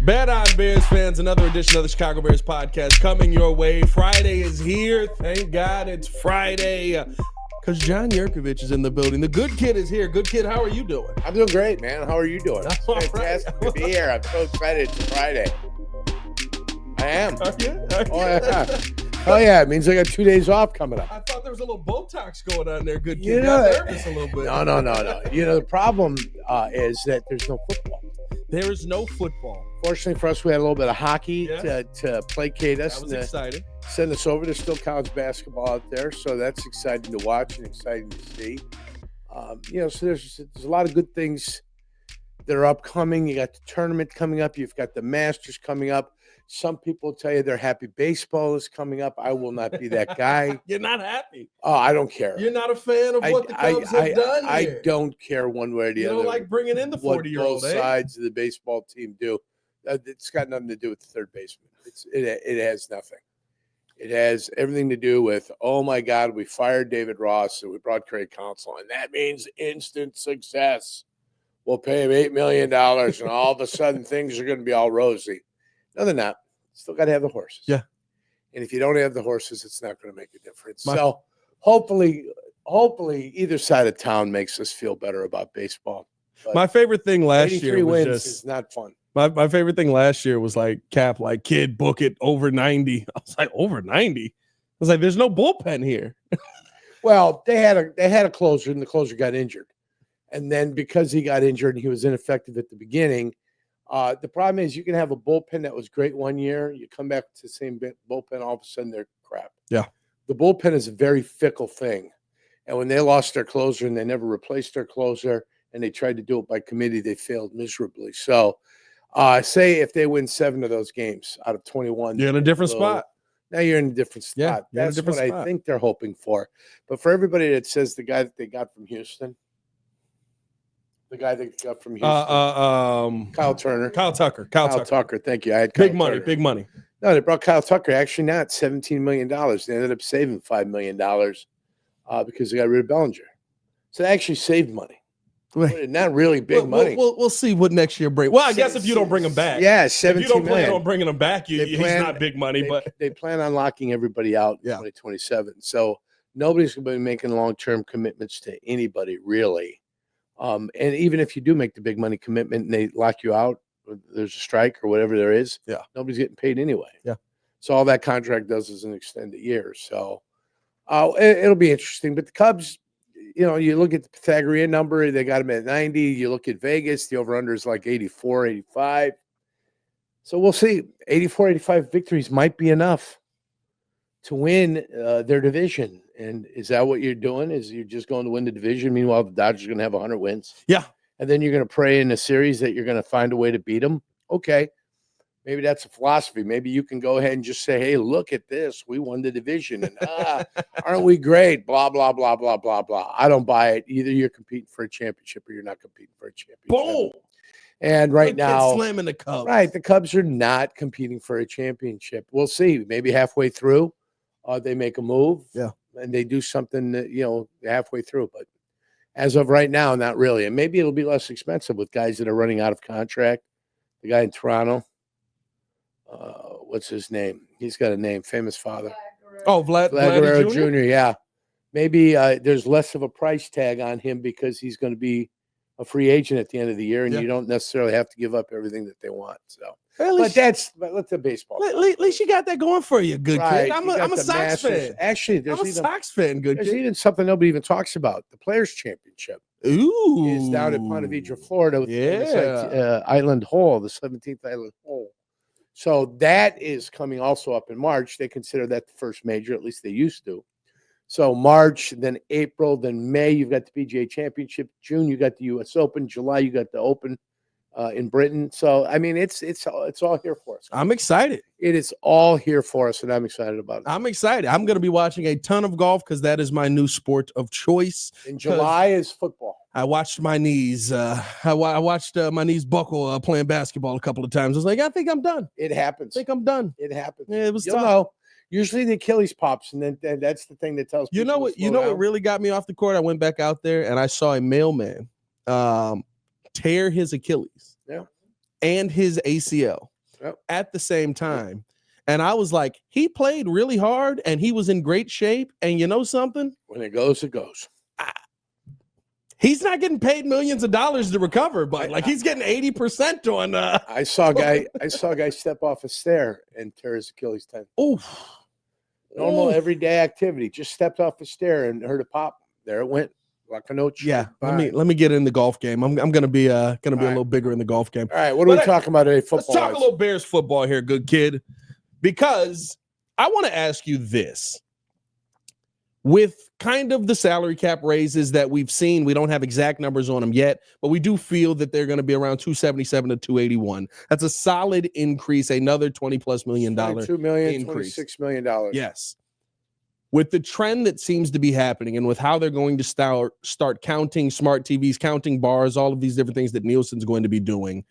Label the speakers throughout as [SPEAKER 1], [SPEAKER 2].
[SPEAKER 1] Bet on Bears fans, another edition of the Chicago Bears podcast coming your way. Friday is here. Thank God it's Friday because John Jurkovich is in the building. The good kid is here. Good kid, how are you doing?
[SPEAKER 2] I'm doing great, man. How are you doing?
[SPEAKER 1] I'm
[SPEAKER 2] It's
[SPEAKER 1] all
[SPEAKER 2] fantastic
[SPEAKER 1] right.
[SPEAKER 2] to be here. I'm so excited. It's Friday. I am.
[SPEAKER 1] Are you?
[SPEAKER 2] Oh, yeah. Oh, yeah. It means I got 2 days off coming up.
[SPEAKER 1] I thought there was a little Botox going on there, good kid.
[SPEAKER 2] You
[SPEAKER 1] Got
[SPEAKER 2] know,
[SPEAKER 1] nervous a little bit.
[SPEAKER 2] No. You know, the problem is that there's no football.
[SPEAKER 1] There is no football.
[SPEAKER 2] Fortunately for us, we had a little bit of hockey
[SPEAKER 1] Yeah.
[SPEAKER 2] to placate us
[SPEAKER 1] That was
[SPEAKER 2] and
[SPEAKER 1] exciting.
[SPEAKER 2] send us over. There's still college basketball out there, so that's exciting to watch and exciting to see. So there's a lot of good things that are upcoming. You got the tournament coming up. You've got the Masters coming up. Some people tell you they're happy baseball is coming up. I will not be that guy.
[SPEAKER 1] You're not happy.
[SPEAKER 2] Oh, I don't care.
[SPEAKER 1] You're not a fan of what the Cubs have done
[SPEAKER 2] I
[SPEAKER 1] here.
[SPEAKER 2] don't care one way or the
[SPEAKER 1] You
[SPEAKER 2] other.
[SPEAKER 1] don't like bringing in the
[SPEAKER 2] what
[SPEAKER 1] 40-year-old,
[SPEAKER 2] both sides of the baseball team do. It's got nothing to do with the third baseman. It has nothing. It has everything to do with, oh, my God, we fired David Ross and we brought Craig Counsell, and that means instant success. We'll pay him $8 million, and all of a sudden things are going to be all rosy. No, they're not. Still got to have the horses.
[SPEAKER 1] Yeah.
[SPEAKER 2] And if you don't have the horses, it's not going to make a difference. So hopefully either side of town makes us feel better about baseball. But
[SPEAKER 1] My favorite thing last
[SPEAKER 2] 83
[SPEAKER 1] year was
[SPEAKER 2] wins
[SPEAKER 1] just
[SPEAKER 2] is not fun.
[SPEAKER 1] my favorite thing last year was like Cap, like kid, book it over 90. I was like, over 90. I was like, there's no bullpen here.
[SPEAKER 2] Well, they had a closer, and the closer got injured. And then because he got injured and he was ineffective at the beginning, the problem is you can have a bullpen that was great one year. You come back to the same bullpen, all of a sudden they're crap.
[SPEAKER 1] Yeah.
[SPEAKER 2] The bullpen is a very fickle thing. And when they lost their closer and they never replaced their closer and they tried to do it by committee, they failed miserably. So say if they win 7 of those games out of 21.
[SPEAKER 1] You're in a different spot.
[SPEAKER 2] Now you're in a different spot.
[SPEAKER 1] Yeah, you're in a
[SPEAKER 2] That's
[SPEAKER 1] different
[SPEAKER 2] what I
[SPEAKER 1] spot.
[SPEAKER 2] think they're hoping for. But for everybody that says the guy that they got from Houston, Kyle Turner.
[SPEAKER 1] Kyle Tucker.
[SPEAKER 2] Kyle Tucker. Thank you. I had
[SPEAKER 1] Big
[SPEAKER 2] Kyle
[SPEAKER 1] money,
[SPEAKER 2] Turner.
[SPEAKER 1] big money.
[SPEAKER 2] No, they brought Kyle Tucker. Actually, not $17 million. They ended up saving $5 million because they got rid of Bellinger. So they actually saved money. Not really big money.
[SPEAKER 1] We'll see what next year brings. Well, I guess if you don't bring him back.
[SPEAKER 2] Yeah,
[SPEAKER 1] if
[SPEAKER 2] $17
[SPEAKER 1] you don't plan
[SPEAKER 2] million.
[SPEAKER 1] on bringing him back, he's not big money. But
[SPEAKER 2] they plan on locking everybody out in 2027. So nobody's going to be making long-term commitments to anybody, really. And even if you do make the big money commitment and they lock you out, there's a strike or whatever there is, nobody's getting paid anyway.
[SPEAKER 1] Yeah.
[SPEAKER 2] So all that contract does is an extended year. So it'll be interesting. But the Cubs, you look at the Pythagorean number, they got them at 90. You look at Vegas, the over-under is like 84, 85. So we'll see. 84, 85 victories might be enough to win their division. And is that what you're doing? Is you're just going to win the division? Meanwhile, the Dodgers are going to have 100 wins.
[SPEAKER 1] Yeah.
[SPEAKER 2] And then you're going to pray in a series that you're going to find a way to beat them. Okay. Maybe that's a philosophy. Maybe you can go ahead and just say, hey, look at this. We won the division. And aren't we great? Blah, blah, blah, blah, blah, blah. I don't buy it. Either you're competing for a championship or you're not competing for a championship.
[SPEAKER 1] boom.
[SPEAKER 2] And right now,
[SPEAKER 1] slamming the Cubs.
[SPEAKER 2] Right. The Cubs are not competing for a championship. We'll see. Maybe halfway through, they make a move.
[SPEAKER 1] Yeah.
[SPEAKER 2] And they do something that, halfway through. But as of right now, not really. And maybe it'll be less expensive with guys that are running out of contract. The guy in Toronto, what's his name? He's got a name, famous father.
[SPEAKER 1] Oh, Vlad
[SPEAKER 2] Guerrero
[SPEAKER 1] Jr.?
[SPEAKER 2] Jr., yeah. Maybe there's less of a price tag on him because he's going to be a free agent at the end of the year, and you don't necessarily have to give up everything that they want. So, but let the baseball.
[SPEAKER 1] At least you got that going for you, good
[SPEAKER 2] Right.
[SPEAKER 1] kid. I'm a Sox
[SPEAKER 2] Masters.
[SPEAKER 1] fan.
[SPEAKER 2] Actually,
[SPEAKER 1] I'm a Sox fan, good
[SPEAKER 2] there's
[SPEAKER 1] kid.
[SPEAKER 2] even something nobody even talks about. The Players' Championship
[SPEAKER 1] Ooh.
[SPEAKER 2] is down at Ponte Vedra, Florida. With the Island Hole, the 17th Island Hole. So that is coming also up in March. They consider that the first major, at least they used to. So March, then April, then May, you've got the PGA Championship. June, you got the U.S. Open. July, you got the Open in Britain. So, I mean, it's all here for us.
[SPEAKER 1] I'm excited.
[SPEAKER 2] It is all here for us, and I'm excited about it.
[SPEAKER 1] I'm excited. I'm going to be watching a ton of golf because that is my new sport of choice.
[SPEAKER 2] In July is football.
[SPEAKER 1] I watched my knees. I watched my knees buckle playing basketball a couple of times. I was like, I think I'm done.
[SPEAKER 2] It happens.
[SPEAKER 1] I think I'm done.
[SPEAKER 2] It happens.
[SPEAKER 1] Yeah, it was
[SPEAKER 2] You'll
[SPEAKER 1] tough.
[SPEAKER 2] know. Usually the Achilles pops, and then that's the thing that tells people.
[SPEAKER 1] What really got me off the court? I went back out there and I saw a mailman tear his Achilles.
[SPEAKER 2] Yeah.
[SPEAKER 1] And his ACL. at the same time. And I was like, he played really hard and he was in great shape. And you know something?
[SPEAKER 2] When it goes, it goes.
[SPEAKER 1] He's not getting paid millions of dollars to recover, but like he's getting 80% on.
[SPEAKER 2] I saw a guy step off a stair and tear his Achilles tendon.
[SPEAKER 1] Oof.
[SPEAKER 2] Normal everyday activity. Just stepped off a stair and heard a pop. There it went. Like a note.
[SPEAKER 1] Yeah. Let me get in the golf game. I'm gonna be a little bigger in the golf game.
[SPEAKER 2] All right. What are we talking about today? Football.
[SPEAKER 1] Let's talk a little Bears football here, good kid. Because I want to ask you this. With kind of the salary cap raises that we've seen, we don't have exact numbers on them yet, but we do feel that they're going to be around 277 to 281. That's a solid increase, another $20+ million
[SPEAKER 2] $2 million,
[SPEAKER 1] increase.
[SPEAKER 2] $26 million.
[SPEAKER 1] Yes. With the trend that seems to be happening and with how they're going to start counting smart TVs, counting bars, all of these different things that Nielsen's going to be doing,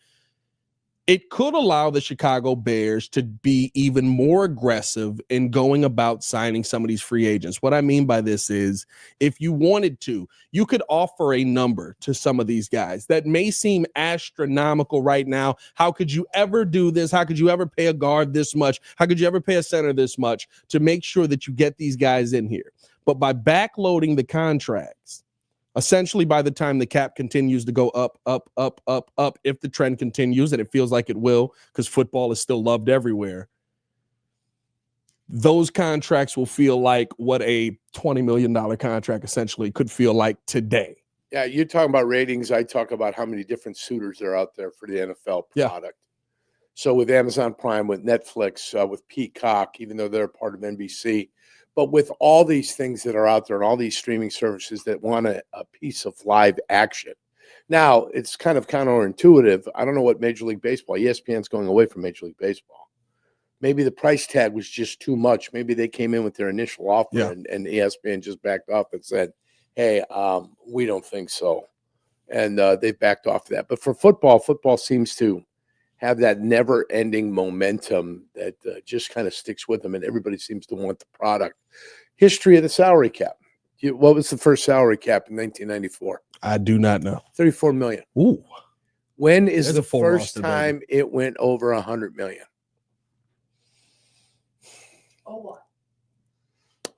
[SPEAKER 1] it could allow the Chicago Bears to be even more aggressive in going about signing some of these free agents. What I mean by this is, if you wanted to, you could offer a number to some of these guys that may seem astronomical right now. How could you ever do this? How could you ever pay a guard this much? How could you ever pay a center this much to make sure that you get these guys in here? But by backloading the contracts, essentially, by the time the cap continues to go up, if the trend continues, and it feels like it will, because football is still loved everywhere, those contracts will feel like what a $20 million contract essentially could feel like today.
[SPEAKER 2] Yeah, you're talking about ratings. I talk about how many different suitors are out there for the NFL product.
[SPEAKER 1] Yeah.
[SPEAKER 2] So with Amazon Prime, with Netflix, with Peacock, even though they're a part of NBC, but with all these things that are out there and all these streaming services that want a piece of live action. Now, it's kind of counterintuitive. I don't know what Major League Baseball, ESPN's going away from Major League Baseball. Maybe the price tag was just too much. Maybe they came in with their initial offer and ESPN just backed off and said, hey, we don't think so. And they've backed off of that. But for football seems to have that never-ending momentum that just kind of sticks with them, and everybody seems to want the product. History of the salary cap. What was the first salary cap in 1994?
[SPEAKER 1] I do not know.
[SPEAKER 2] $34 million.
[SPEAKER 1] Ooh.
[SPEAKER 2] When is the first time it went over $100 million?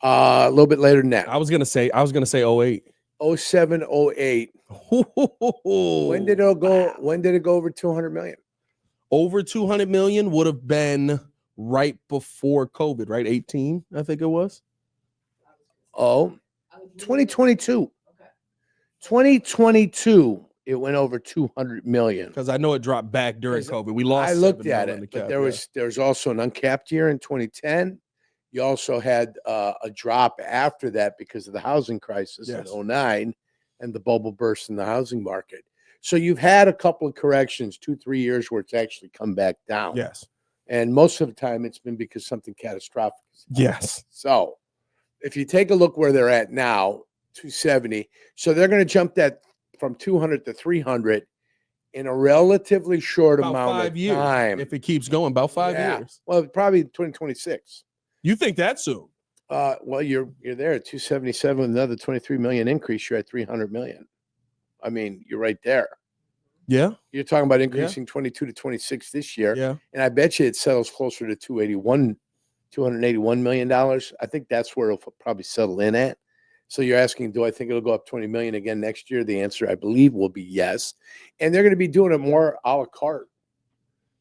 [SPEAKER 2] A little bit later than that.
[SPEAKER 1] I was gonna say 08.
[SPEAKER 2] 07, 08. When did it go? When did it go over 200 million?
[SPEAKER 1] Over 200 million would have been right before COVID, right? 18, I think it was.
[SPEAKER 2] Oh, 2022. 2022, it went over 200 million.
[SPEAKER 1] Because I know it dropped back during COVID. We lost.
[SPEAKER 2] I looked at it, but there was also an uncapped year in 2010. You also had a drop after that because of the housing crisis in 2009 and the bubble burst in the housing market. So you've had a couple of corrections, 2-3 years where it's actually come back down.
[SPEAKER 1] Yes.
[SPEAKER 2] And most of the time it's been because something catastrophic.
[SPEAKER 1] Yes.
[SPEAKER 2] So if you take a look where they're at now, 270. So they're going to jump that from 200 to 300 in a relatively short amount of time.
[SPEAKER 1] If it keeps going, about 5 years.
[SPEAKER 2] Well, probably 2026.
[SPEAKER 1] You think that soon?
[SPEAKER 2] Well, you're there at 277 with another 23 million increase. You're at 300 million. I mean, you're right there.
[SPEAKER 1] Yeah.
[SPEAKER 2] You're talking about increasing 22 to 26 this year.
[SPEAKER 1] Yeah.
[SPEAKER 2] And I bet you it settles closer to $281 million. I think that's where it'll probably settle in at. So you're asking, do I think it'll go up 20 million again next year? The answer, I believe, will be yes. And they're going to be doing it more a la carte,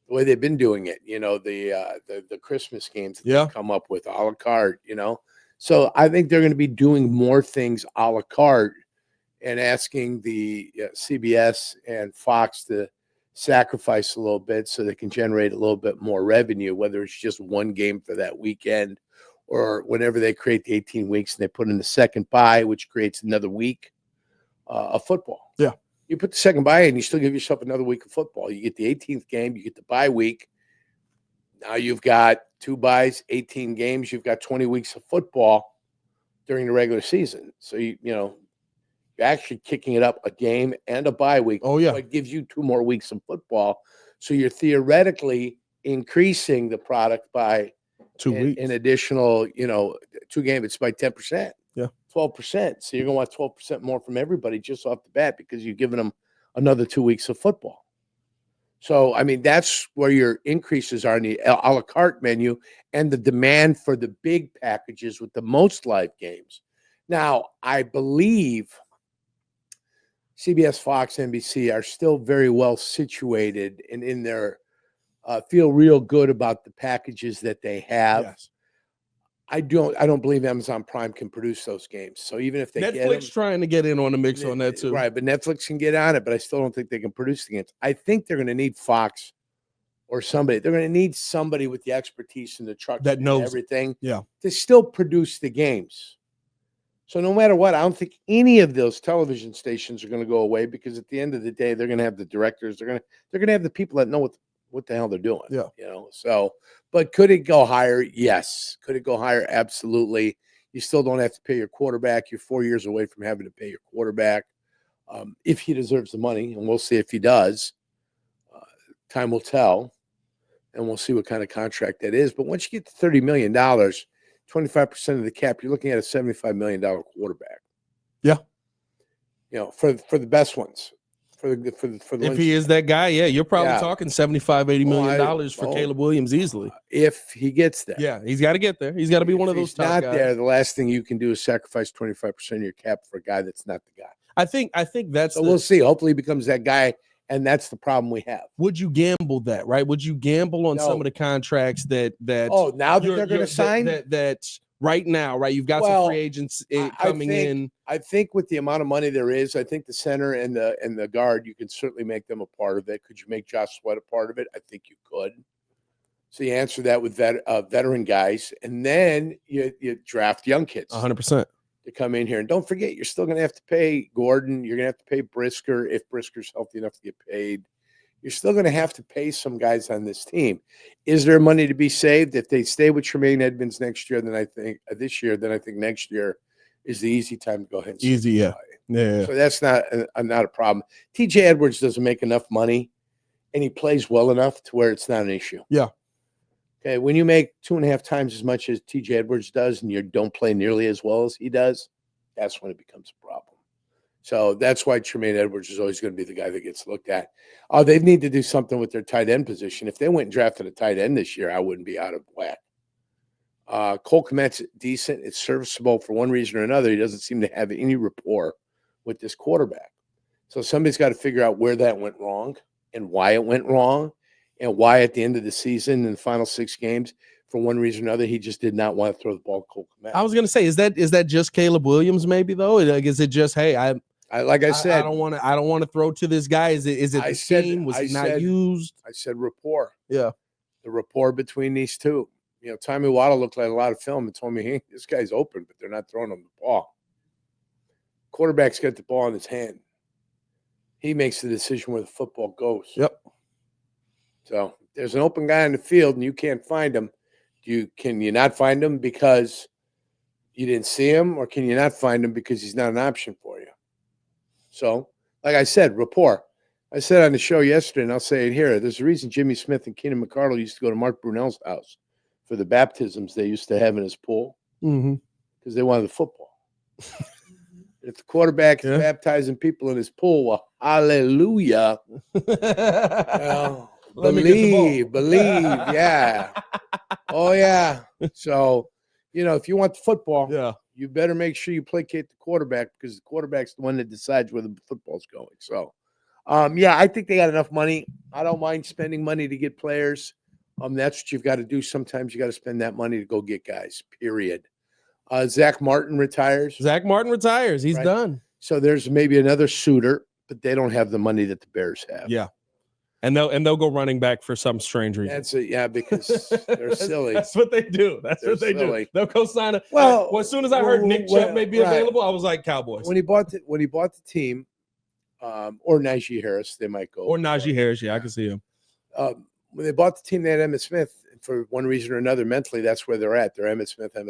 [SPEAKER 2] the way they've been doing it. You know, the Christmas games that they've come up with a la carte, you know. So I think they're going to be doing more things a la carte and asking the CBS and Fox to sacrifice a little bit so they can generate a little bit more revenue, whether it's just one game for that weekend or whenever they create the 18 weeks and they put in the second bye, which creates another week of football.
[SPEAKER 1] Yeah. You
[SPEAKER 2] put the second bye in, you still give yourself another week of football. You get the 18th game, you get the bye week. Now you've got 2 byes, 18 games. You've got 20 weeks of football during the regular season. So, you're actually kicking it up a game and a bye week.
[SPEAKER 1] Oh, yeah.
[SPEAKER 2] So it gives you 2 more weeks of football. So you're theoretically increasing the product by
[SPEAKER 1] 2 weeks.
[SPEAKER 2] An additional, 2 games. It's by 10%.
[SPEAKER 1] Yeah.
[SPEAKER 2] 12%. So you're going to want 12% more from everybody just off the bat because you've given them another 2 weeks of football. So, I mean, that's where your increases are in the a la carte menu and the demand for the big packages with the most live games. Now, I believe CBS, Fox, NBC are still very well situated and in their feel real good about the packages that they have.
[SPEAKER 1] Yes.
[SPEAKER 2] I don't believe Amazon Prime can produce those games. So even if they get them,
[SPEAKER 1] Netflix trying to get in on the mix on that too.
[SPEAKER 2] right? But Netflix can get on it, but I still don't think they can produce the games. I think they're going to need Fox or somebody. They're going to need somebody with the expertise in the trucks
[SPEAKER 1] That knows
[SPEAKER 2] everything,
[SPEAKER 1] yeah,
[SPEAKER 2] to still produce the games. So no matter what, I don't think any of those television stations are going to go away, because at the end of the day, they're going to have the directors. They're going to have the people that know what the hell they're doing.
[SPEAKER 1] Yeah.
[SPEAKER 2] So, but could it go higher? Yes. Could it go higher? Absolutely. You still don't have to pay your quarterback. You're 4 years away from having to pay your quarterback, if he deserves the money, and we'll see if he does. Time will tell, and we'll see what kind of contract that is. But once you get to $30 million, 25% of the cap, you're looking at a $75 million quarterback.
[SPEAKER 1] Yeah.
[SPEAKER 2] For the best ones. For the
[SPEAKER 1] if he is that guy, yeah, you're probably talking $75-80 million for Caleb Williams easily.
[SPEAKER 2] If he gets there.
[SPEAKER 1] Yeah, he's got to get there. He's got to be one of those top guys. If he's not there,
[SPEAKER 2] the last thing you can do is sacrifice 25% of your cap for a guy that's not the guy.
[SPEAKER 1] I think that's
[SPEAKER 2] we'll see. Hopefully he becomes that guy, and that's the problem we have.
[SPEAKER 1] Would you gamble that, right? Would you gamble on some of the contracts that
[SPEAKER 2] now that they're going to sign?
[SPEAKER 1] That right now, right? You've got some free agents coming in.
[SPEAKER 2] I think with the amount of money there is, I think the center and the guard, you can certainly make them a part of it. Could you make Josh Sweat a part of it? I think you could. So you answer that with veteran guys, and then you draft young kids.
[SPEAKER 1] 100%.
[SPEAKER 2] To come in here. And don't forget, you're still going to have to pay Gordon. You're going to have to pay Brisker if Brisker's healthy enough to get paid. You're still going to have to pay some guys on this team. Is there money to be saved? If they stay with Tremaine Edmonds next year, then I think next year is the easy time to go ahead and
[SPEAKER 1] easy, yeah.
[SPEAKER 2] So that's not a problem. TJ Edwards doesn't make enough money, and he plays well enough to where it's not an issue.
[SPEAKER 1] Yeah.
[SPEAKER 2] Okay, when you make 2.5 times as much as TJ Edwards does, and you don't play nearly as well as he does, that's when it becomes a problem. So that's why Tremaine Edwards is always going to be the guy that gets looked at. They need to do something with their tight end position. If they went and drafted a tight end this year, I wouldn't be out of whack. Cole Kmet's decent. It's serviceable for one reason or another. He doesn't seem to have any rapport with this quarterback. So somebody's got to figure out where that went wrong and why it went wrong, and why at the end of the season in the final 6 games, for one reason or another, he just did not want to throw the ball to Cole Kmet.
[SPEAKER 1] I was going to say, is that just Caleb Williams maybe though? Like, is it just, hey, I don't want to throw to this guy. Is it the scheme? Was he not used?
[SPEAKER 2] I said rapport.
[SPEAKER 1] Yeah.
[SPEAKER 2] The rapport between these two. Tommy Waddle looked like a lot of film and told me, hey, this guy's open, but they're not throwing him the ball. Quarterback's got the ball in his hand. He makes the decision where the football goes.
[SPEAKER 1] Yep.
[SPEAKER 2] So there's an open guy in the field and you can't find him. Can you not find him because you didn't see him, or can you not find him because he's not an option for you? So, like I said, rapport. I said on the show yesterday, and I'll say it here, there's a reason Jimmy Smith and Keenan McCardle used to go to Mark Brunell's house for the baptisms they used to have in his pool, because they wanted the football. If the quarterback is baptizing people in his pool, well, hallelujah. Believe, yeah. Oh, yeah. So, if you want the football, you better make sure you placate the quarterback, because the quarterback's the one that decides where the football's going. So, I think they got enough money. I don't mind spending money to get players. That's what you've got to do. Sometimes you got to spend that money to go get guys, period. Zach Martin retires.
[SPEAKER 1] He's done.
[SPEAKER 2] So there's maybe another suitor, but they don't have the money that the Bears have.
[SPEAKER 1] Yeah. And they'll go running back for some strange reason.
[SPEAKER 2] That's it, yeah, because they're silly.
[SPEAKER 1] That's what they do. They're silly. They'll go sign a. Well, as soon as I heard Nick Chubb may be available, I was like, Cowboys.
[SPEAKER 2] When he bought the team, or Najee Harris, they might go.
[SPEAKER 1] Or Najee Harris, I can see him.
[SPEAKER 2] When they bought the team, they had Emmitt Smith. For one reason or another, mentally, that's where they're at. They're Emmitt Smith, and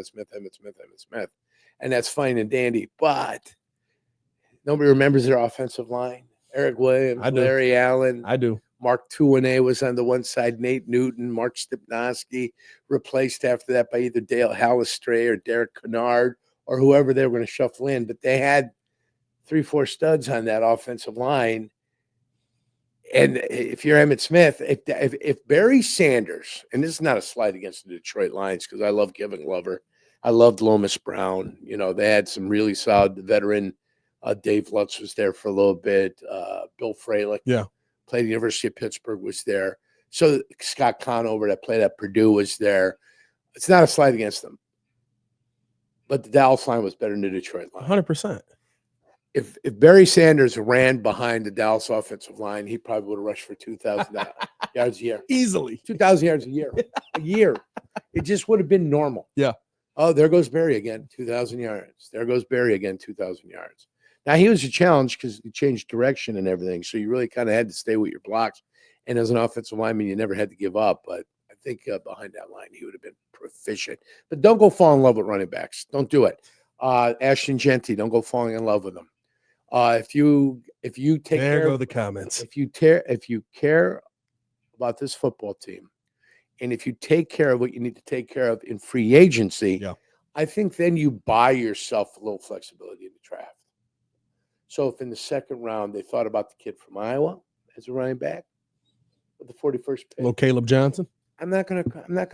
[SPEAKER 2] that's fine and dandy. But nobody remembers their offensive line. Eric Williams, Larry Allen.
[SPEAKER 1] I do.
[SPEAKER 2] Mark Tuanay was on the one side. Nate Newton, Mark Stepnoski, replaced after that by either Dale Hallistray or Derek Kennard or whoever they were going to shuffle in. But they had 3-4 studs on that offensive line. And if you're Emmitt Smith, if Barry Sanders, and this is not a slight against the Detroit Lions because I love Kevin Glover, I loved Lomas Brown. You know, they had some really solid veteran. Dave Lutz was there for a little bit. Bill Fralick, played at the University of Pittsburgh, was there. So Scott Conover that played at Purdue was there. It's not a slight against them, but the Dallas line was better than the Detroit line.
[SPEAKER 1] 100%.
[SPEAKER 2] If Barry Sanders ran behind the Dallas offensive line, he probably would have rushed for 2,000 yards a year.
[SPEAKER 1] Easily.
[SPEAKER 2] 2,000 yards a year. A year. It just would have been normal.
[SPEAKER 1] Yeah.
[SPEAKER 2] Oh, there goes Barry again, 2,000 yards. There goes Barry again, 2,000 yards. Now, he was a challenge because he changed direction and everything, so you really kind of had to stay with your blocks. And as an offensive lineman, you never had to give up. But I think behind that line, he would have been proficient. But don't go fall in love with running backs. Don't do it. Ashton Genty, don't go falling in love with them. If you take
[SPEAKER 1] there
[SPEAKER 2] care
[SPEAKER 1] go
[SPEAKER 2] of
[SPEAKER 1] the comments.
[SPEAKER 2] If you care about this football team, and if you take care of what you need to take care of in free agency, I think then you buy yourself a little flexibility in the draft. So if in the second round they thought about the kid from Iowa as a running back with the 41st pick,
[SPEAKER 1] little Caleb Johnson,
[SPEAKER 2] I'm not gonna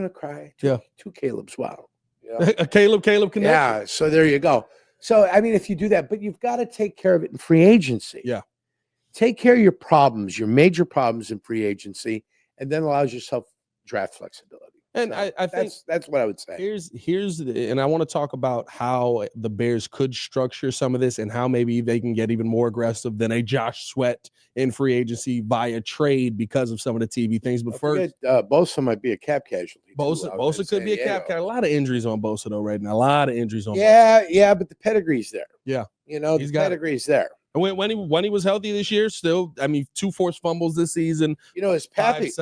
[SPEAKER 2] cry. Two Calebs, wow.
[SPEAKER 1] A Caleb connection.
[SPEAKER 2] Yeah, so there you go. So, I mean, if you do that, but you've got to take care of it in free agency.
[SPEAKER 1] Yeah.
[SPEAKER 2] Take care of your problems, your major problems in free agency, and then allows yourself draft flexibility.
[SPEAKER 1] And
[SPEAKER 2] so
[SPEAKER 1] I think
[SPEAKER 2] that's what I would say.
[SPEAKER 1] And I want to talk about how the Bears could structure some of this and how maybe they can get even more aggressive than a Josh Sweat in free agency via trade because of some of the TV things. But first,
[SPEAKER 2] Bosa might be a cap casualty.
[SPEAKER 1] Bosa could be a cap casualty. A lot of injuries on Bosa though right now. A lot of injuries on.
[SPEAKER 2] Yeah, but the pedigree's there.
[SPEAKER 1] Yeah,
[SPEAKER 2] the pedigree there.
[SPEAKER 1] When he was healthy this year, still, I mean, 2 forced fumbles this season.
[SPEAKER 2] His pappy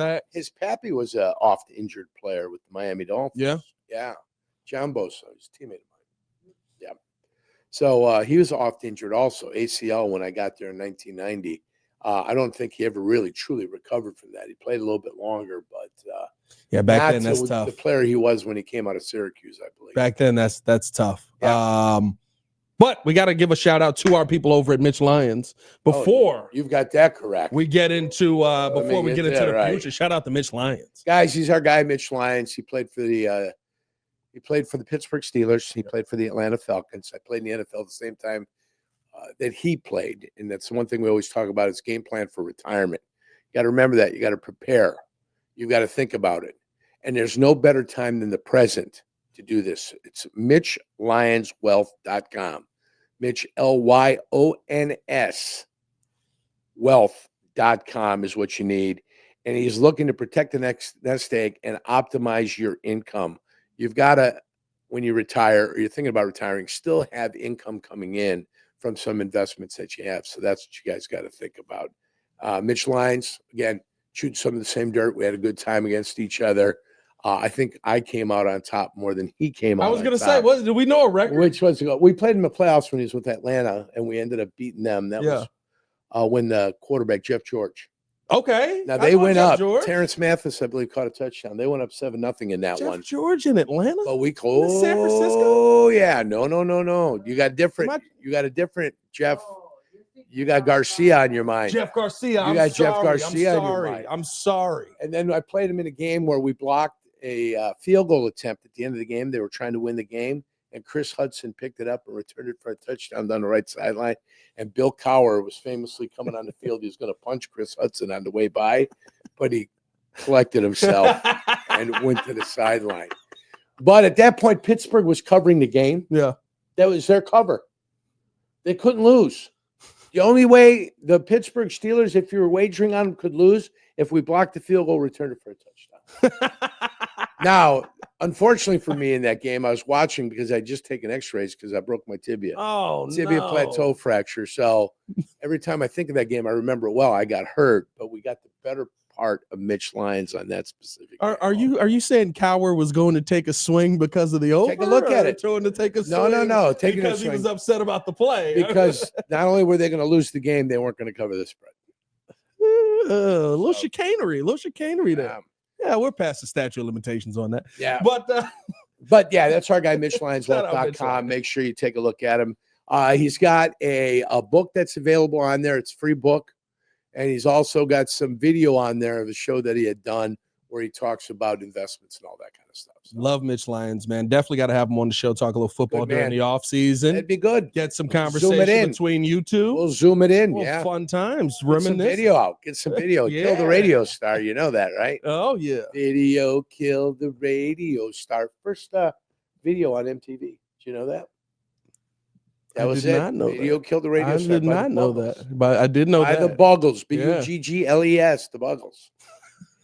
[SPEAKER 2] was an oft-injured player with the Miami Dolphins. Yeah. John Bosa, his teammate of mine. Yeah. So he was oft-injured also, ACL when I got there in 1990. I don't think he ever really truly recovered from that. He played a little bit longer, but
[SPEAKER 1] back then that's tough.
[SPEAKER 2] The player he was when he came out of Syracuse, I believe.
[SPEAKER 1] Back then that's tough.
[SPEAKER 2] Yeah.
[SPEAKER 1] But we got to give a shout out to our people over at Mitch Lyons before
[SPEAKER 2] you've got that correct.
[SPEAKER 1] We get into the future. Shout out to Mitch Lyons,
[SPEAKER 2] guys. He's our guy, Mitch Lyons. He played for the Pittsburgh Steelers. He played for the Atlanta Falcons. I played in the NFL at the same time that he played, and that's one thing we always talk about is game plan for retirement. You got to remember that. You got to prepare. You got to think about it, and there's no better time than the present to do this. It's MitchLyonsWealth.com. Mitch, Lyons wealth.com is what you need. And he's looking to protect the nest egg and optimize your income. You've got to, when you retire or you're thinking about retiring, still have income coming in from some investments that you have. So that's what you guys got to think about. Mitch Lyons, again, shooting some of the same dirt. We had a good time against each other. I think I came out on top more than he came out on top.
[SPEAKER 1] I was going to say, did we know a record?
[SPEAKER 2] Which was to go. We played in the playoffs when he was with Atlanta, and we ended up beating them. That was when the quarterback, Jeff George.
[SPEAKER 1] Okay.
[SPEAKER 2] Now, they went up. Terrence Mathis, I believe, caught a touchdown. They went up 7-0 in that one.
[SPEAKER 1] Jeff George in Atlanta?
[SPEAKER 2] But
[SPEAKER 1] San Francisco?
[SPEAKER 2] Oh, yeah. No. You got a different Jeff. You got Garcia on your mind.
[SPEAKER 1] Jeff Garcia.
[SPEAKER 2] You got Jeff Garcia on your mind.
[SPEAKER 1] I'm sorry.
[SPEAKER 2] And then I played him in a game where we blocked a field goal attempt at the end of the game. They were trying to win the game, and Chris Hudson picked it up and returned it for a touchdown down the right sideline. And Bill Cowher was famously coming on the field. He was going to punch Chris Hudson on the way by, but he collected himself and went to the sideline. But at that point, Pittsburgh was covering the game.
[SPEAKER 1] Yeah.
[SPEAKER 2] That was their cover. They couldn't lose. The only way the Pittsburgh Steelers, if you were wagering on them, could lose if we blocked the field goal, returned it for a touchdown. Now, unfortunately for me in that game, I was watching because I just taken x-rays because I broke my tibia. Tibia plateau fracture. So every time I think of that game, I remember it well. I got hurt, but we got the better part of Mitch Lyons on that specific game.
[SPEAKER 1] Are you saying Cowher was going to take a swing because of the over?
[SPEAKER 2] Take a look at it.
[SPEAKER 1] Trying to take a swing?
[SPEAKER 2] No. Taking
[SPEAKER 1] because
[SPEAKER 2] a swing.
[SPEAKER 1] He was upset about the play.
[SPEAKER 2] Because not only were they going to lose the game, they weren't going to cover the spread.
[SPEAKER 1] Little chicanery there. Yeah, we're past the statute of limitations on that.
[SPEAKER 2] Yeah.
[SPEAKER 1] But
[SPEAKER 2] yeah, that's our guy, MitchLyonsWealth.com. Make sure you take a look at him. He's got a book that's available on there. It's a free book. And he's also got some video on there of a show that he had done where he talks about investments and all that kind of stuff. So.
[SPEAKER 1] Love Mitch Lyons, man. Definitely got to have him on the show, talk a little football
[SPEAKER 2] Good
[SPEAKER 1] during
[SPEAKER 2] man.
[SPEAKER 1] the offseason.
[SPEAKER 2] That'd be good.
[SPEAKER 1] Get some
[SPEAKER 2] Zoom it
[SPEAKER 1] conversation
[SPEAKER 2] in.
[SPEAKER 1] between you two.
[SPEAKER 2] We'll zoom it in.
[SPEAKER 1] Well,
[SPEAKER 2] Yeah.
[SPEAKER 1] fun times.
[SPEAKER 2] Get some
[SPEAKER 1] Reminisce.
[SPEAKER 2] video out. Get some video.
[SPEAKER 1] Yeah.
[SPEAKER 2] Kill the radio star. You know that, right?
[SPEAKER 1] Oh, yeah.
[SPEAKER 2] Video kill the radio star. First video on MTV. Did you know that? That was it.
[SPEAKER 1] Not know
[SPEAKER 2] Video
[SPEAKER 1] that.
[SPEAKER 2] killed the radio
[SPEAKER 1] I
[SPEAKER 2] star.
[SPEAKER 1] did not know that, but I did know
[SPEAKER 2] by
[SPEAKER 1] that.
[SPEAKER 2] the Buggles.
[SPEAKER 1] Yeah.
[SPEAKER 2] Buggles. The Buggles.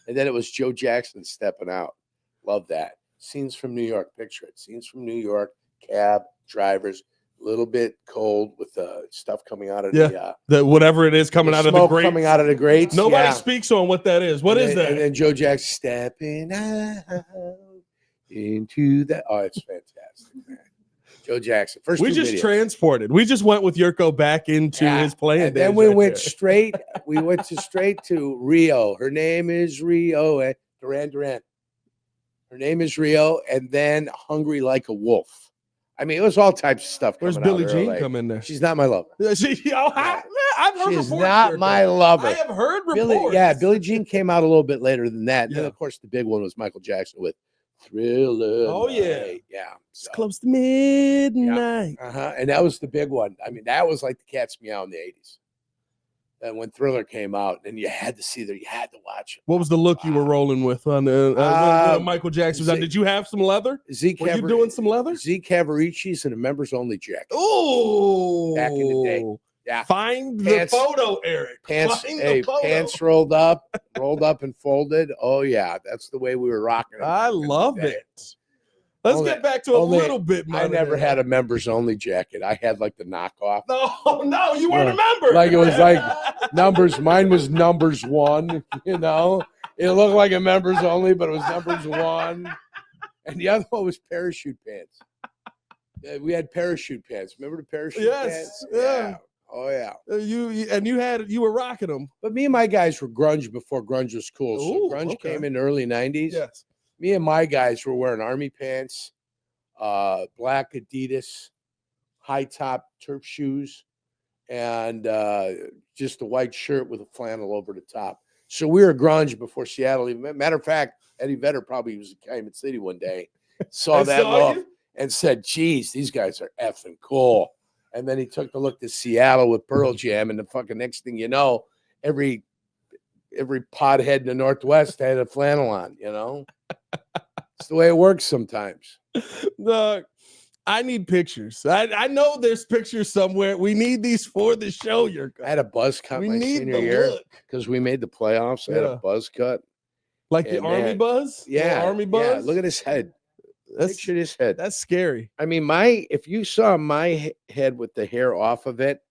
[SPEAKER 2] And then it was Joe Jackson stepping out. Love that. Scenes from New York. Picture it. Scenes from New York. Cab drivers. A little bit cold with the stuff coming out of
[SPEAKER 1] the whatever it is coming out of the grates.
[SPEAKER 2] Coming out of the grates.
[SPEAKER 1] Nobody speaks on what that is. What is that?
[SPEAKER 2] And then Joe Jackson stepping out into that. Oh, it's fantastic, man. Joe Jackson. First
[SPEAKER 1] we just transported. We just went with Jurko back into his playing.
[SPEAKER 2] And then we went straight. We went straight to Rio. Her name is Rio. Duran. Her name is Rio. And then Hungry Like a Wolf. I mean, it was all types of stuff.
[SPEAKER 1] Where's Billie Jean come in there?
[SPEAKER 2] She's not my lover.
[SPEAKER 1] I've heard
[SPEAKER 2] She's
[SPEAKER 1] reports.
[SPEAKER 2] not my lover.
[SPEAKER 1] I have heard reports.
[SPEAKER 2] Billie Jean came out a little bit later than that.
[SPEAKER 1] Yeah.
[SPEAKER 2] Then, of course, the big one was Michael Jackson with Thriller.
[SPEAKER 1] Oh, yeah.
[SPEAKER 2] Yeah.
[SPEAKER 1] It's close to midnight.
[SPEAKER 2] And that was the big one. I mean, that was like the cat's meow in the 80s. And when Thriller came out, and you had to see that, you had to watch it.
[SPEAKER 1] What was the look you were rolling with on when Michael Jackson was on? Did you have some leather? Were you doing some leather?
[SPEAKER 2] Z Cavaricci's and a members only jacket.
[SPEAKER 1] Oh,
[SPEAKER 2] back in the day. Yeah.
[SPEAKER 1] Find the photo, Eric.
[SPEAKER 2] Pants rolled up and folded. Oh, yeah. That's the way we were rocking it.
[SPEAKER 1] I love it. Let's get back to a little bit.
[SPEAKER 2] I never had a members only jacket. I had like the knockoff.
[SPEAKER 1] No, you weren't a member.
[SPEAKER 2] Like it was like numbers. Mine was numbers 1. You know, it looked like a members only, but it was numbers 1. And the other one was parachute pants. We had parachute pants. Remember the parachute pants?
[SPEAKER 1] Yeah.
[SPEAKER 2] Oh yeah.
[SPEAKER 1] You were rocking them.
[SPEAKER 2] But me and my guys were grunge before grunge was cool. So grunge came in the early 90s.
[SPEAKER 1] Yes.
[SPEAKER 2] Me and my guys were wearing army pants, black Adidas, high top turf shoes, and just a white shirt with a flannel over the top. So we were grunge before Seattle. Matter of fact, Eddie Vedder probably was in Calumet City one day, saw that look and said, "Geez, these guys are effing cool." And then he took a look to Seattle with Pearl Jam, and the fucking next thing you know, every pothead in the Northwest had a flannel on. You know. It's the way it works sometimes.
[SPEAKER 1] Look, I need pictures. I know there's pictures somewhere. We need these for the show.
[SPEAKER 2] I had a buzz cut my senior year because we made the playoffs. I had a buzz cut.
[SPEAKER 1] Like the Army buzz?
[SPEAKER 2] Yeah.
[SPEAKER 1] Army buzz?
[SPEAKER 2] Yeah, look at his head. Picture his head.
[SPEAKER 1] That's scary.
[SPEAKER 2] I mean, if you saw my head with the hair off of it,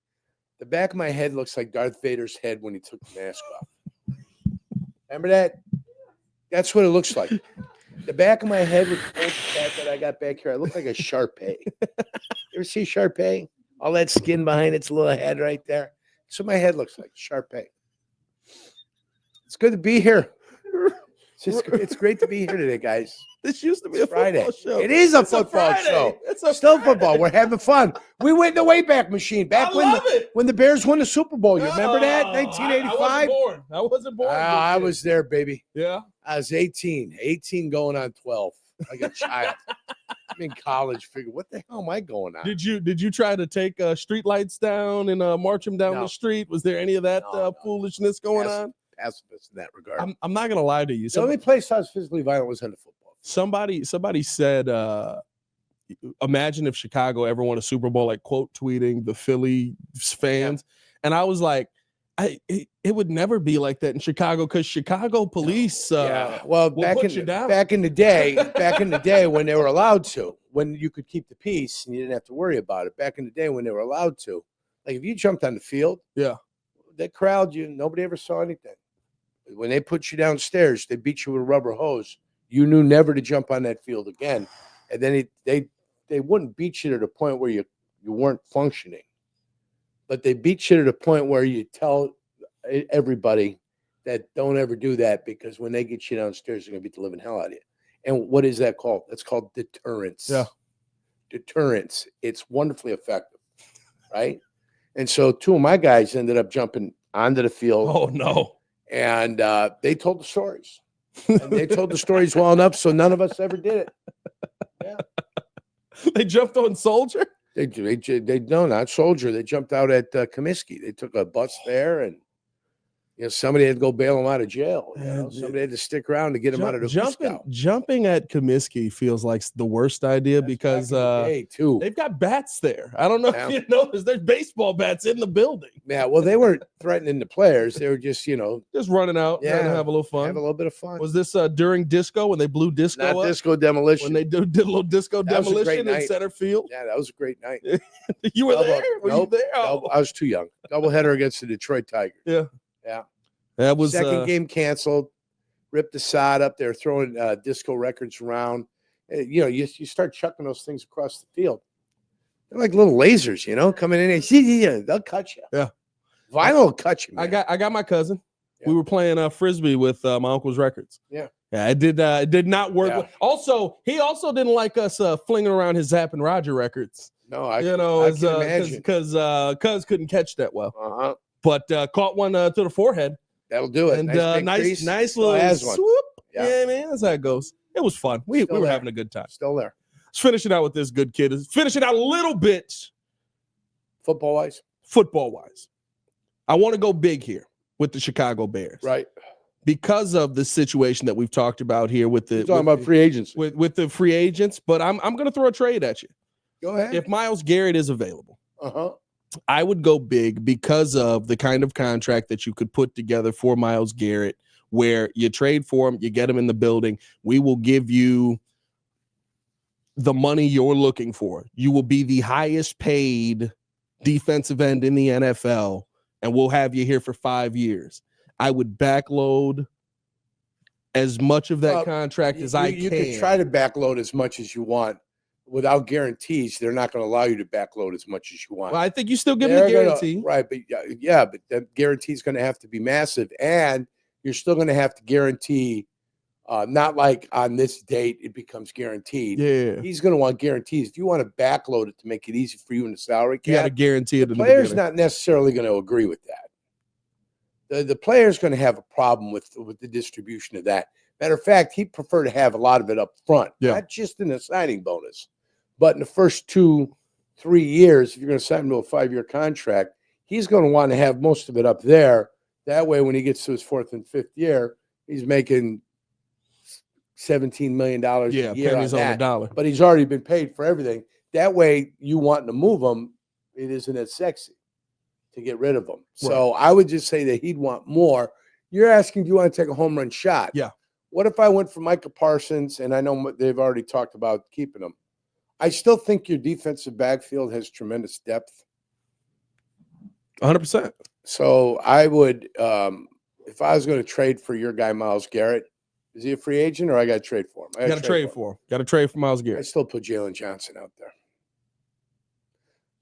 [SPEAKER 2] the back of my head looks like Darth Vader's head when he took the mask off. Remember that? That's what it looks like. The back of my head with the fat that I got back here, I look like a Shar-Pei. You ever see Shar-Pei? All that skin behind its little head right there. That's what my head looks like, Shar-Pei. It's good to be here. It's great to be here today, guys.
[SPEAKER 1] This used to be a
[SPEAKER 2] Friday.
[SPEAKER 1] football show.
[SPEAKER 2] It is a football show.
[SPEAKER 1] It's
[SPEAKER 2] still football. We're having fun. We went in the Wayback Machine back when the Bears won the Super Bowl. You remember that? 1985.
[SPEAKER 1] I wasn't born.
[SPEAKER 2] I was there, baby.
[SPEAKER 1] Yeah.
[SPEAKER 2] I was 18 going on 12, like a child. I'm in college. Figure, what the hell am I going on?
[SPEAKER 1] Did you try to take street lights down and march them down the street? Was there any of that foolishness going on?
[SPEAKER 2] Pacifist in that regard.
[SPEAKER 1] I'm not gonna lie to you.
[SPEAKER 2] The only place I was physically violent was on the football.
[SPEAKER 1] Somebody said, imagine if Chicago ever won a Super Bowl, like quote tweeting the Philly fans, and I was like, it would never be like that in Chicago because Chicago police.
[SPEAKER 2] Well, back in the day when they were allowed to, when you could keep the peace and you didn't have to worry about it. Back in the day when they were allowed to, like if you jumped on the field, that crowd, nobody ever saw anything. When they put you downstairs, they beat you with a rubber hose. You knew never to jump on that field again. And then they wouldn't beat you to the point where you weren't functioning. But they beat you to the point where you tell everybody that don't ever do that because when they get you downstairs, they're going to beat the living hell out of you. And what is that called? That's called deterrence.
[SPEAKER 1] Yeah.
[SPEAKER 2] Deterrence. It's wonderfully effective, right? And so 2 of my guys ended up jumping onto the field.
[SPEAKER 1] Oh, no.
[SPEAKER 2] And they told the stories. And they told the stories well enough, so none of us ever did it. Yeah.
[SPEAKER 1] They jumped on Soldier?
[SPEAKER 2] They no, not Soldier. They jumped out at Comiskey. They took a bus there, and somebody had to go bail him out of jail. Somebody had to stick around to get him out of the
[SPEAKER 1] jumping at Comiskey feels like the worst idea because they've got bats there. I don't know if you noticed. There's baseball bats in the building.
[SPEAKER 2] Yeah, well, they weren't threatening the players. They were just,
[SPEAKER 1] just running out, trying to have a little fun.
[SPEAKER 2] Have a little bit of fun.
[SPEAKER 1] Was this during disco when they blew disco
[SPEAKER 2] Not
[SPEAKER 1] up?
[SPEAKER 2] Disco Demolition.
[SPEAKER 1] When they did a little disco demolition in center field?
[SPEAKER 2] Yeah, that was a great night.
[SPEAKER 1] You were there? Were you there?
[SPEAKER 2] Oh. No, I was too young. Doubleheader against the Detroit Tigers.
[SPEAKER 1] Yeah.
[SPEAKER 2] Yeah.
[SPEAKER 1] That was
[SPEAKER 2] second game canceled. Ripped the sod up there, throwing disco records around. You start chucking those things across the field. They're like little lasers, coming in and they'll cut you.
[SPEAKER 1] Yeah,
[SPEAKER 2] vinyl will cut you.
[SPEAKER 1] Man. I got my cousin. Yeah. We were playing frisbee with my uncle's records.
[SPEAKER 2] Yeah,
[SPEAKER 1] it did not work. Yeah. Also, he also didn't like us flinging around his Zapp and Roger records.
[SPEAKER 2] No, I can imagine
[SPEAKER 1] because Cuz couldn't catch that well.
[SPEAKER 2] But
[SPEAKER 1] caught one to the forehead.
[SPEAKER 2] That'll do it.
[SPEAKER 1] And nice little swoop. Yeah, man, that's how it goes. It was fun. We were having a good time.
[SPEAKER 2] Still there.
[SPEAKER 1] Let's finish it out with this good kid. Finish it out a little bit.
[SPEAKER 2] Football-wise.
[SPEAKER 1] I want to go big here with the Chicago Bears.
[SPEAKER 2] Right.
[SPEAKER 1] Because of the situation that we've talked about here with the
[SPEAKER 2] about free agents.
[SPEAKER 1] With the free agents, but I'm going to throw a trade at you.
[SPEAKER 2] Go ahead.
[SPEAKER 1] If Myles Garrett is available. I would go big because of the kind of contract that you could put together for Myles Garrett, where you trade for him, you get him in the building. We will give you the money you're looking for. You will be the highest paid defensive end in the NFL, and we'll have you here for 5 years. I would backload as much of that contract as I can.
[SPEAKER 2] You can try to backload as much as you want. Without guarantees, they're not going to allow you to backload as much as you want.
[SPEAKER 1] Well, I think you still give them a guarantee.
[SPEAKER 2] Right, but but that guarantee is going to have to be massive, and you're still going to have to guarantee, not like on this date it becomes guaranteed.
[SPEAKER 1] Yeah,
[SPEAKER 2] he's going to want guarantees. If you want to backload it to make it easy for you in the salary cap,
[SPEAKER 1] you got to guarantee it.
[SPEAKER 2] The player's not necessarily going to agree with that. The player's going to have a problem with the distribution of that. Matter of fact, he'd prefer to have a lot of it up front, not just in the signing bonus. But in the first 2-3 years, if you're going to sign him to a 5-year contract, he's going to want to have most of it up there. That way, when he gets to his 4th and 5th year, he's making $17 million a year
[SPEAKER 1] pennies on the dollar.
[SPEAKER 2] But he's already been paid for everything. That way, you wanting to move him, it isn't as sexy to get rid of him. Right. So I would just say that he'd want more. You're asking, do you want to take a home run shot?
[SPEAKER 1] Yeah.
[SPEAKER 2] What if I went for Micah Parsons, and I know they've already talked about keeping him? I still think your defensive backfield has tremendous depth.
[SPEAKER 1] 100%.
[SPEAKER 2] So I would, if I was going to trade for your guy, Myles Garrett, is he a free agent or I got to trade for him?
[SPEAKER 1] Got to trade for him. Got to trade for Myles Garrett.
[SPEAKER 2] I still put Jaylon Johnson out there.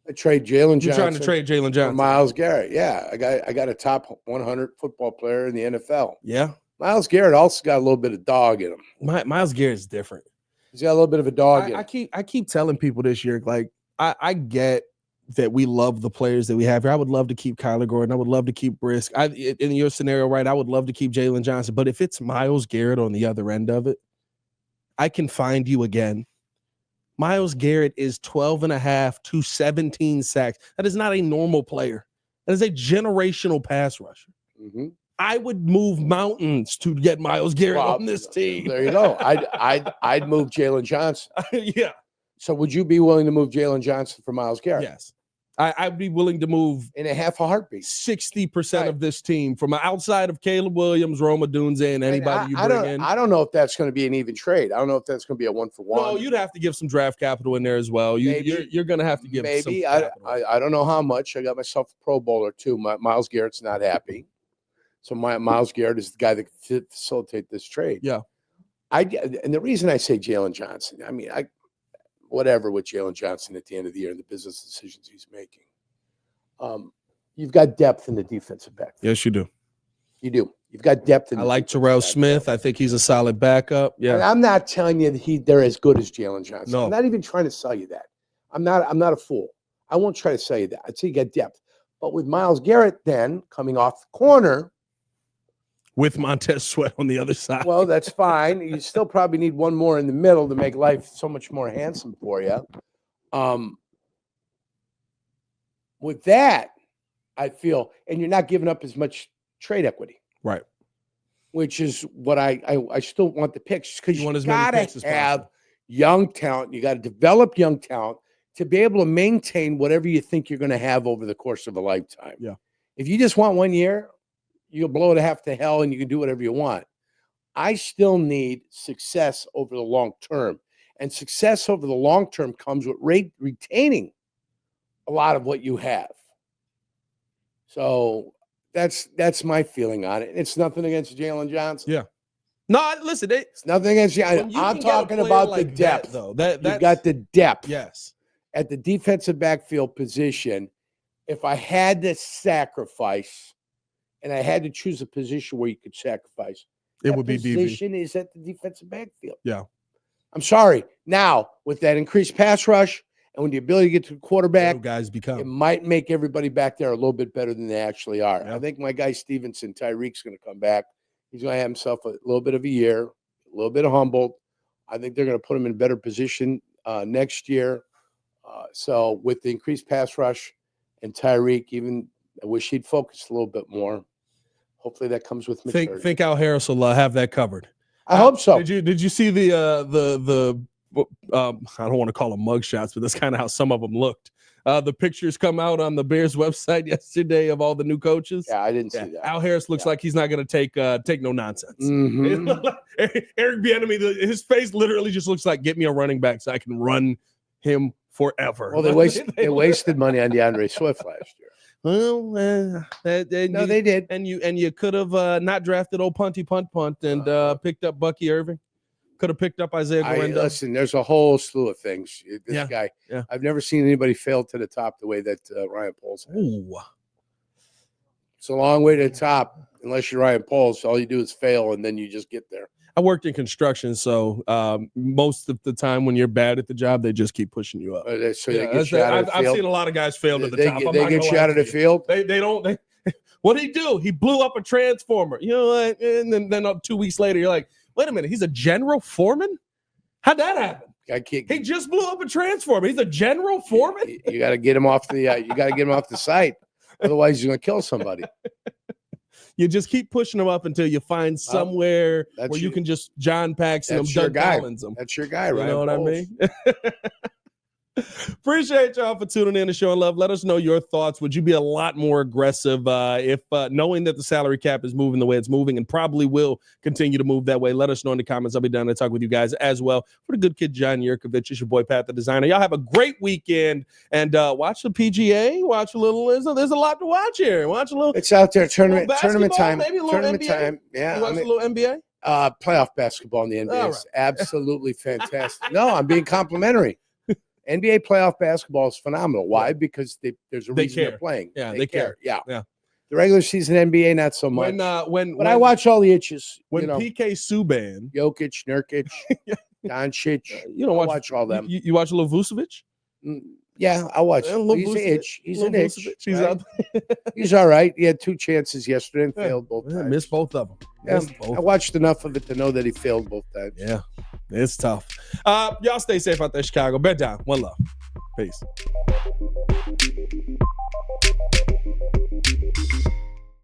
[SPEAKER 2] I trade Jaylon Johnson.
[SPEAKER 1] You're trying to trade Jaylon Johnson.
[SPEAKER 2] Myles Garrett. Yeah. I got a top 100 football player in the NFL.
[SPEAKER 1] Yeah.
[SPEAKER 2] Myles Garrett also got a little bit of dog in him.
[SPEAKER 1] Myles Garrett's different.
[SPEAKER 2] He's got a little bit of a dog in him.
[SPEAKER 1] I keep telling people this year, like, I get that we love the players that we have here. I would love to keep Kyler Gordon. I would love to keep Brisk. In your scenario, right, I would love to keep Jaylon Johnson. But if it's Myles Garrett on the other end of it, I can find you again. Myles Garrett is 12.5 to 17 sacks. That is not a normal player. That is a generational pass rusher.
[SPEAKER 2] Mm-hmm.
[SPEAKER 1] I would move mountains to get Myles Garrett on this team.
[SPEAKER 2] There you go. I'd move Jaylon Johnson.
[SPEAKER 1] Yeah.
[SPEAKER 2] So would you be willing to move Jaylon Johnson for Myles Garrett?
[SPEAKER 1] Yes. I'd be willing to move
[SPEAKER 2] in a half a heartbeat
[SPEAKER 1] 60% of this team from outside of Caleb Williams, Roma Dunze, and anybody you bring in.
[SPEAKER 2] I don't know if that's going to be an even trade. I don't know if that's going to be a 1-for-1.
[SPEAKER 1] No, you'd have to give some draft capital in there as well. You're going to have to give some capital.
[SPEAKER 2] I don't know how much. I got myself a Pro Bowler too. Myles Garrett's not happy. So Myles Garrett is the guy that can facilitate this trade.
[SPEAKER 1] Yeah.
[SPEAKER 2] And the reason I say Jaylon Johnson, I mean, whatever with Jaylon Johnson at the end of the year and the business decisions he's making. You've got depth in the defensive backfield.
[SPEAKER 1] Yes, you do.
[SPEAKER 2] You do. You've got depth in
[SPEAKER 1] I like Terrell Smith. I think he's a solid backup. Yeah.
[SPEAKER 2] And I'm not telling you that they're as good as Jaylon Johnson.
[SPEAKER 1] No.
[SPEAKER 2] I'm not even trying to sell you that. I'm not a fool. I won't try to sell you that. I'd say you got depth. But with Myles Garrett then coming off the corner,
[SPEAKER 1] with Montez Sweat on the other side.
[SPEAKER 2] well, that's fine. You still probably need one more in the middle to make life so much more handsome for you. With that, I feel, and you're not giving up as much trade equity,
[SPEAKER 1] Right.
[SPEAKER 2] which is what I still want the picks, because you got to have
[SPEAKER 1] possible.
[SPEAKER 2] young talent. You got to develop young talent to be able to maintain whatever you think you're going to have over the course of a lifetime.
[SPEAKER 1] Yeah.
[SPEAKER 2] If you just want 1 year, you'll blow it half to hell and you can do whatever you want. I still need success over the long term. And success over the long term comes with retaining a lot of what you have. So that's my feeling on it. It's nothing against Jaylon Johnson.
[SPEAKER 1] Yeah. No, listen,
[SPEAKER 2] It's nothing against you. I'm talking about the depth.
[SPEAKER 1] Though.
[SPEAKER 2] You've got the depth.
[SPEAKER 1] Yes.
[SPEAKER 2] At the defensive backfield position, if I had to sacrifice and I had to choose a position where you could sacrifice,
[SPEAKER 1] it would be
[SPEAKER 2] position is at the defensive backfield.
[SPEAKER 1] Yeah.
[SPEAKER 2] I'm sorry. Now, with that increased pass rush and with the ability to get to the quarterback,
[SPEAKER 1] guys become.
[SPEAKER 2] it might make everybody back there a little bit better than they actually are.
[SPEAKER 1] Yeah.
[SPEAKER 2] I think my guy Stevenson, Tyreek's going to come back. He's going to have himself a little bit of a year, a little bit humbled. I think they're going to put him in a better position next year. So with the increased pass rush and Tyreek, even I wish he'd focused a little bit more. Hopefully that comes with maturity.
[SPEAKER 1] Think Al Harris will have that covered.
[SPEAKER 2] I hope so.
[SPEAKER 1] Did you see the I don't want to call them mug shots, but that's kind of how some of them looked. The pictures come out on the Bears website yesterday of all the new coaches.
[SPEAKER 2] Yeah, I didn't see that.
[SPEAKER 1] Al Harris looks like he's not going to take no nonsense.
[SPEAKER 2] Mm-hmm.
[SPEAKER 1] Eric Bieniemy, his face literally just looks like, get me a running back so I can run him forever.
[SPEAKER 2] Well, they wasted money on DeAndre Swift last year.
[SPEAKER 1] Well,
[SPEAKER 2] They did.
[SPEAKER 1] And you could have not drafted old Punt and picked up Bucky Irving. Could have picked up Isaiah Guerrero.
[SPEAKER 2] Listen, there's a whole slew of things. This guy,
[SPEAKER 1] yeah.
[SPEAKER 2] I've never seen anybody fail to the top the way that Ryan Poles has.
[SPEAKER 1] Ooh.
[SPEAKER 2] It's a long way to the top. Unless you're Ryan Poles, all you do is fail, and then you just get there.
[SPEAKER 1] I worked in construction, so most of the time when you're bad at the job, they just keep pushing you up.
[SPEAKER 2] So they get you out of the field.
[SPEAKER 1] I've seen a lot of guys fail to the top.
[SPEAKER 2] They get you out of the field.
[SPEAKER 1] They don't. What did he do? He blew up a transformer. You know what? And then 2 weeks later, you're like, wait a minute, he's a general foreman? How'd that happen? He just blew up a transformer. He's a general foreman?
[SPEAKER 2] You got to get him off the site. Otherwise, you're going to kill somebody.
[SPEAKER 1] You just keep pushing them up until you find somewhere where you can just John Paxson them, Doug Collins them.
[SPEAKER 2] That's your guy, right?
[SPEAKER 1] You know what I mean? Appreciate y'all for tuning in and showing love. Let us know your thoughts. Would you be a lot more aggressive if knowing that the salary cap is moving the way it's moving and probably will continue to move that way? Let us know in the comments. I'll be down to talk with you guys as well. For the good kid, John Yurkovich, it's your boy, Pat the Designer. Y'all have a great weekend and watch the PGA. Watch a little. There's a lot to watch here. Watch a little.
[SPEAKER 2] It's out there. Tournament time.
[SPEAKER 1] Maybe a little
[SPEAKER 2] tournament
[SPEAKER 1] NBA.
[SPEAKER 2] time. Yeah.
[SPEAKER 1] Watch a little NBA.
[SPEAKER 2] Playoff basketball in the NBA is absolutely fantastic. No, I'm being complimentary. NBA playoff basketball is phenomenal. Why? Because there's a reason they're playing.
[SPEAKER 1] Yeah, they care.
[SPEAKER 2] Yeah. The regular season NBA, not so much. But I watch all the itches.
[SPEAKER 1] When PK Subban,
[SPEAKER 2] Jokic, Nurkic, Doncic,
[SPEAKER 1] you don't
[SPEAKER 2] watch all them.
[SPEAKER 1] You watch a little Vucevic?
[SPEAKER 2] Yeah, I watch. He's an itch. He's an itch. Right? He's all right. He had 2 chances yesterday and failed both times.
[SPEAKER 1] Missed both of them.
[SPEAKER 2] I watched enough of it to know that he failed both times.
[SPEAKER 1] Yeah, it's tough. Y'all stay safe out there, Chicago. Bed down. One love. Peace.